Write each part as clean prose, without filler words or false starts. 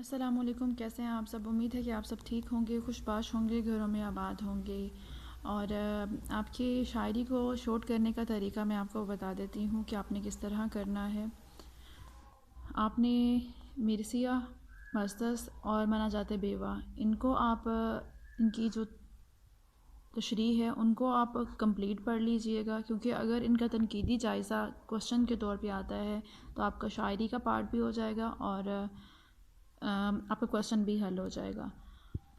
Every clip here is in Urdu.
السلام علیکم، کیسے ہیں آپ سب؟ امید ہے کہ آپ سب ٹھیک ہوں گے، خوش باش ہوں گے، گھروں میں آباد ہوں گے۔ اور آپ کی شاعری کو شوٹ کرنے کا طریقہ میں آپ کو بتا دیتی ہوں کہ آپ نے کس طرح کرنا ہے۔ آپ نے مرثیہ، مستس اور مناجات بیوہ، ان کو آپ ان کی جو تشریح ہے ان کو آپ کمپلیٹ پڑھ لیجئے گا، کیونکہ اگر ان کا تنقیدی جائزہ کوسچن کے طور پہ آتا ہے تو آپ کا شاعری کا پارٹ بھی ہو جائے گا اور آپ کا کوسچن بھی حل ہو جائے گا۔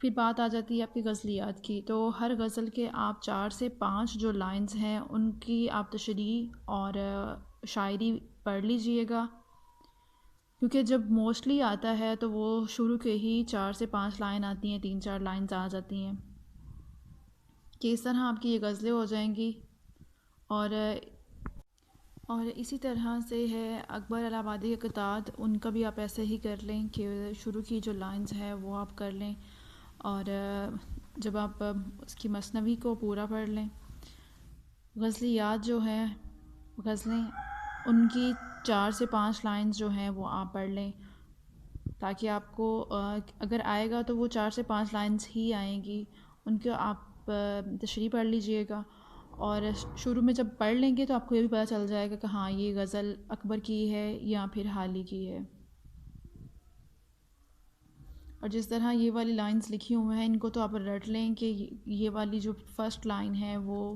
پھر بات آ جاتی ہے آپ کی غزلیات کی، تو ہر غزل کے آپ 4 سے 5 جو لائنز ہیں ان کی آپ تشریح اور شاعری پڑھ لیجئے گا، کیونکہ جب موسٹلی آتا ہے تو وہ شروع کے ہی 4 سے 5 لائن آتی ہیں، 3-4 لائنز آ جاتی ہیں کہ اس طرح آپ کی یہ غزلیں ہو جائیں گی۔ اور اسی طرح سے ہے اکبر الہ آبادی کے قطعات، ان کا بھی آپ ایسے ہی کر لیں کہ شروع کی جو لائنز ہے وہ آپ کر لیں، اور جب آپ اس کی مثنوی کو پورا پڑھ لیں۔ غزلیات جو ہیں غزلیں، ان کی 4 سے 5 لائنز جو ہیں وہ آپ پڑھ لیں، تاکہ آپ کو اگر آئے گا تو وہ 4 سے 5 لائنز ہی آئیں گی، ان کو آپ تشریح پڑھ لیجئے گا۔ اور شروع میں جب پڑھ لیں گے تو آپ کو یہ بھی پتہ چل جائے گا کہ ہاں یہ غزل اکبر کی ہے یا پھر حالی کی ہے۔ اور جس طرح یہ والی لائنز لکھی ہوئے ہیں ان کو تو آپ رٹ لیں کہ یہ والی جو فرسٹ لائن ہے وہ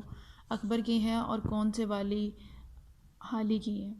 اکبر کی ہے اور کون سے والی حالی کی ہے۔